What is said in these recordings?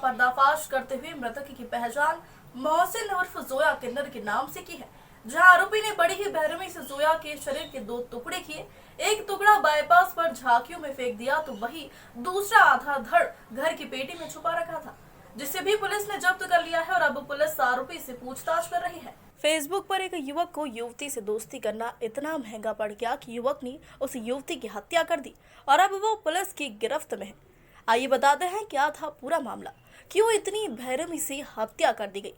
पर्दाफाश करते हुए मृतक की पहचान मोहसिन उर्फ जोया किन्नर के नाम से की है, जहां आरोपी ने बड़ी ही बेरहमी से जोया के शरीर के 2 टुकड़े किए। एक टुकड़ा बाईपास पर झांकियों में फेंक दिया तो वही दूसरा आधा धड़ घर की पेटी में छुपा रखा था, जिसे भी पुलिस ने जब्त कर लिया है और अब पुलिस आरोपी से पूछताछ कर रही है। फेसबुक पर एक युवक को युवती से दोस्ती करना इतना महंगा पड़ गया कि युवक ने उस युवती की हत्या कर दी और अब वो पुलिस की गिरफ्त में है। आइए बताते हैं क्या था पूरा मामला, क्यों इतनी बेरहमी से हत्या कर दी गई।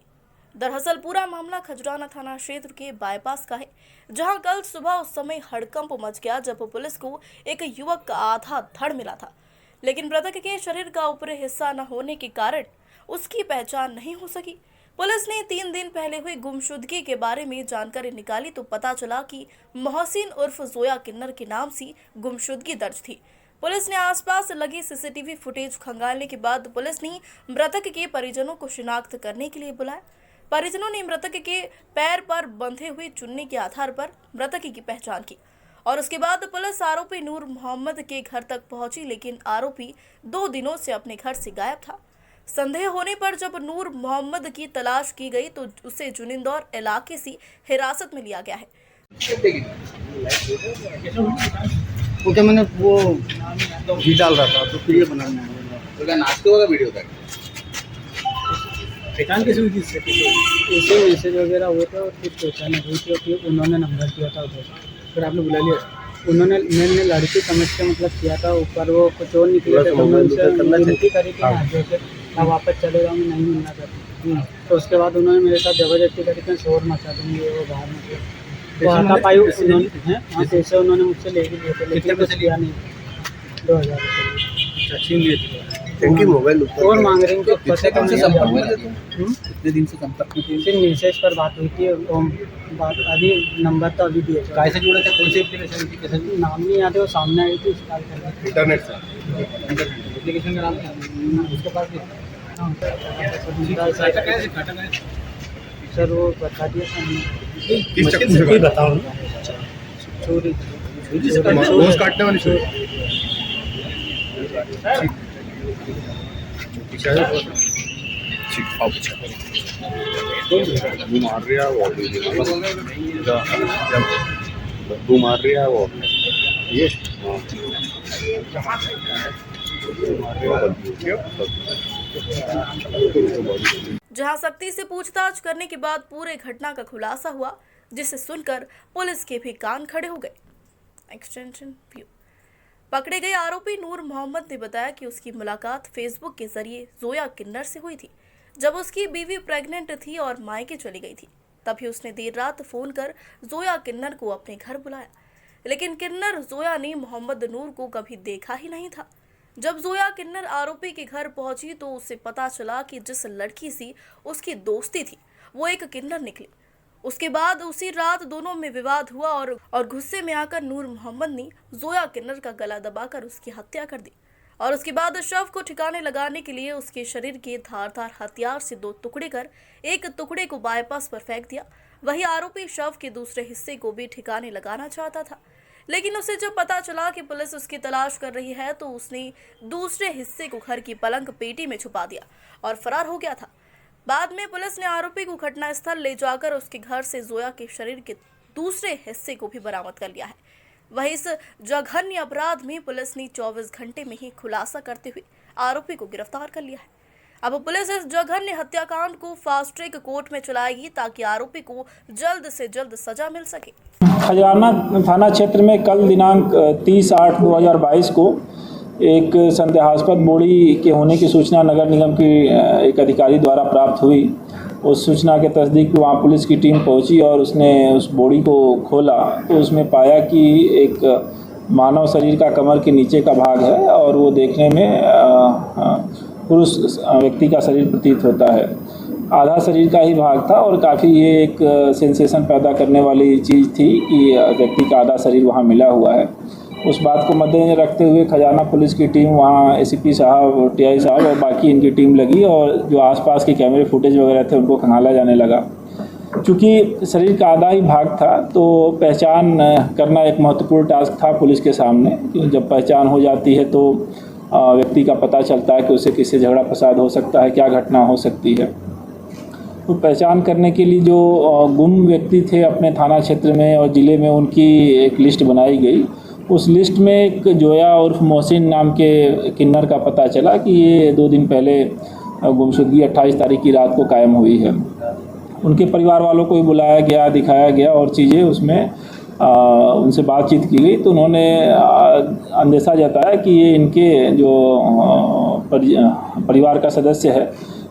दरअसल पूरा मामला खजराना थाना क्षेत्र के बाईपास का है, जहां कल सुबह उस समय हड़कंप मच गया जब पुलिस को एक युवक का आधा धड़ मिला था, लेकिन मृतक के शरीर का ऊपरी हिस्सा न होने के कारण उसकी पहचान नहीं हो सकी। पुलिस ने 3 दिन पहले हुई गुमशुदगी के बारे में जानकारी निकाली तो पता चला कि मोहसिन उर्फ जोया किन्नर के नाम से गुमशुदगी दर्ज थी। पुलिस ने आसपास लगी सीसीटीवी फुटेज खंगालने के बाद पुलिस ने मृतक के परिजनों को शिनाख्त करने के लिए बुलाया। परिजनों ने मृतक के पैर पर बंधे हुए चुन्नी के आधार पर मृतक की पहचान की और उसके बाद पुलिस आरोपी नूर मोहम्मद के घर तक पहुंची, लेकिन आरोपी 2 दिनों से अपने घर से गायब था। संदेह होने पर जब नूर मोहम्मद की तलाश की गई तो उसे जुनिंदौर इलाके से हिरासत में लिया गया है। ओके, मैंने वो घी डाल रहा था तो फिर ये बनाना नाश्ते का वीडियो था। पहचान कैसे हुई थी इससे? ऐसे मैसेज वगैरह हुए थे और फिर पहचान हुई थी और फिर उन्होंने नंबर दिया था उधर, फिर आपने बुला लिया। मैंने लड़की समझ के मतलब किया था, ऊपर वो कुछ और निकले थे तो मैं उनसे विनती करी कि मैं वापस चले जाऊँ, मैं नहीं मिलना चाहती। तो उसके बाद उन्होंने मेरे साथ जबरदस्ती करी कि शोर मचा दूँगी, वो बाहर निकले तो हाथा पाई उन्होंने पैसे उन्होंने मुझसे ले भी लिए थे, लेकिन कुछ लिया नहीं। 2000 रुपये छीन लिए थे। इनकी मोबाइल और मांग रहे हैं कि कितने दिन से संपर्क में रहते हैं? कितने दिन से संपर्क में थे? फिर मैसेज पर बात हुई थी, बात अभी नंबर तो अभी दिए थे। काय से जुड़े थे? कौन सी एप्लीकेशन थी? कैसे नाम नहीं याद है, वो सामने आई थी इंटरनेट से? एप्लीकेशन का नाम क्या? उसके पास सर वो बता दिया था हमने। किस चक्कर से बताओ? चोरी रोज काटने वाली चोरी। मार रहा है वो तू मार रहा है वो ये जहां सख्ती से पूछताछ करने के बाद पूरे घटना का खुलासा हुआ, जिसे सुनकर पुलिस के भी कान खड़े हो गए। Extension view. पकड़े गए आरोपी नूर मोहम्मद ने बताया कि उसकी मुलाकात फेसबुक के जरिए जोया किन्नर से हुई थी, जब उसकी बीवी प्रेग्नेंट थी और मायके चली गई थी। तभी उसने देर रात फोन कर जोया किन्नर को अपने घर बुलाया, लेकिन किन्नर जोया ने मोहम्मद नूर को कभी देखा ही नहीं था। जब जोया किन्नर आरोपी के घर पहुंची तो उसे पता चला कि जिस लड़की से उसकी दोस्ती थी वो एक किन्नर निकली। उसके बाद उसी रात दोनों में विवाद हुआ और गुस्से में आकर नूर मोहम्मद ने जोया किन्नर का गला दबाकर उसकी हत्या कर दी और उसके बाद शव को ठिकाने लगाने के लिए उसके शरीर के धारदार हथियार से 2 टुकड़े कर एक टुकड़े को बाईपास पर फेंक दिया। वही आरोपी शव के दूसरे हिस्से को भी ठिकाने लगाना चाहता था, लेकिन उसे जब पता चला कि पुलिस उसकी तलाश कर रही है तो उसने दूसरे हिस्से को घर की पलंग पेटी में छुपा दिया और फरार हो गया था। बाद में पुलिस ने आरोपी को घटनास्थल ले जाकर उसके घर से जोया के शरीर के दूसरे हिस्से को भी बरामद कर लिया है। वहीं इस जघन्य अपराध में पुलिस ने 24 घंटे में ही खुलासा करते हुए आरोपी को गिरफ्तार कर लिया है। अब पुलिस इस जघन्य हत्याकांड को फास्ट ट्रैक कोर्ट में चलाएगी ताकि आरोपी को जल्द से जल्द सजा मिल सके। खजराना थाना क्षेत्र में कल दिनांक 30/8/2022 को एक संदेहास्पद बोड़ी के होने की सूचना नगर निगम की एक अधिकारी द्वारा प्राप्त हुई। उस सूचना के तस्दीक पे वहाँ पुलिस की टीम पहुँची और उसने उस बोड़ी को खोला तो उसमें पाया कि एक मानव शरीर का कमर के नीचे का भाग है और वो देखने में पुरुष व्यक्ति का शरीर प्रतीत होता है। आधा शरीर का ही भाग था और काफ़ी ये एक सेंसेशन पैदा करने वाली चीज़ थी कि व्यक्ति का आधा शरीर वहाँ मिला हुआ है। उस बात को मद्देनजर रखते हुए खजाना पुलिस की टीम वहाँ एसीपी साहब, टीआई साहब और बाकी इनकी टीम लगी और जो आसपास के कैमरे फुटेज वगैरह थे उनको खंगाला जाने लगा। चूँकि शरीर का आधा ही भाग था तो पहचान करना एक महत्वपूर्ण टास्क था पुलिस के सामने। जब पहचान हो जाती है तो व्यक्ति का पता चलता है कि उसे किससे झगड़ा फसाद हो सकता है, क्या घटना हो सकती है। तो पहचान करने के लिए जो गुम व्यक्ति थे अपने थाना क्षेत्र में और ज़िले में, उनकी एक लिस्ट बनाई गई। उस लिस्ट में एक जोया उर्फ मोहसिन नाम के किन्नर का पता चला कि ये 2 दिन पहले गुमशुदगी 28 तारीख की रात को कायम हुई है। उनके परिवार वालों को भी बुलाया गया, दिखाया गया और चीज़ें उसमें उनसे बातचीत की गई। तो उन्होंने अंदेशा जताया कि ये इनके जो परिवार का सदस्य है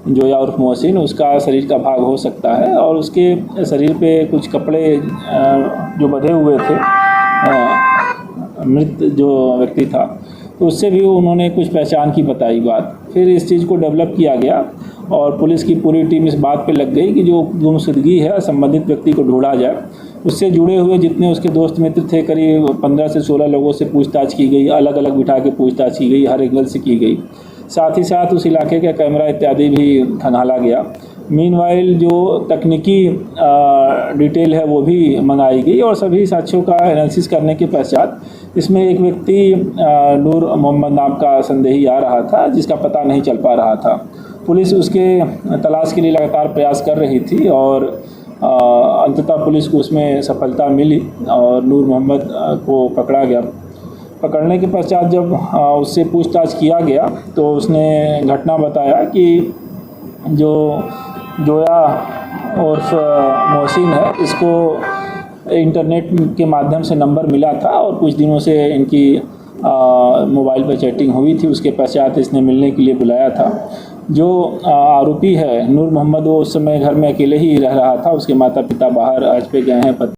जोया उर्फ मोहसिन, उसका शरीर का भाग हो सकता है और उसके शरीर पे कुछ कपड़े जो बंधे हुए थे, मृत जो व्यक्ति था, तो उससे भी उन्होंने कुछ पहचान की बताई बात। फिर इस चीज़ को डेवलप किया गया और पुलिस की पूरी टीम इस बात पे लग गई कि जो गुमशुदगी है संबंधित व्यक्ति को ढूंढा जाए। उससे जुड़े हुए जितने उसके दोस्त मित्र थे, करीब 15 से 16 लोगों से पूछताछ की गई, अलग अलग बिठा के पूछताछ की गई, हर एंगल से की गई। साथ ही साथ उस इलाके का कैमरा इत्यादि भी खंगाला गया। मीनवाइल जो तकनीकी डिटेल है वो भी मंगाई गई और सभी साक्ष्यों का एनालिसिस करने के पश्चात इसमें एक व्यक्ति नूर मोहम्मद नाम का संदेही आ रहा था, जिसका पता नहीं चल पा रहा था। पुलिस उसके तलाश के लिए लगातार प्रयास कर रही थी और अंततः पुलिस को उसमें सफलता मिली और नूर मोहम्मद को पकड़ा गया। पकड़ने के पश्चात जब उससे पूछताछ किया गया तो उसने घटना बताया कि जो जोया उर्फ मोहसिन है, इसको इंटरनेट के माध्यम से नंबर मिला था और कुछ दिनों से इनकी मोबाइल पर चैटिंग हुई थी। उसके पश्चात इसने मिलने के लिए बुलाया था। जो आरोपी है नूर मोहम्मद, वो उस समय घर में अकेले ही रह रहा था। उसके माता पिता बाहर आज पे गए हैं।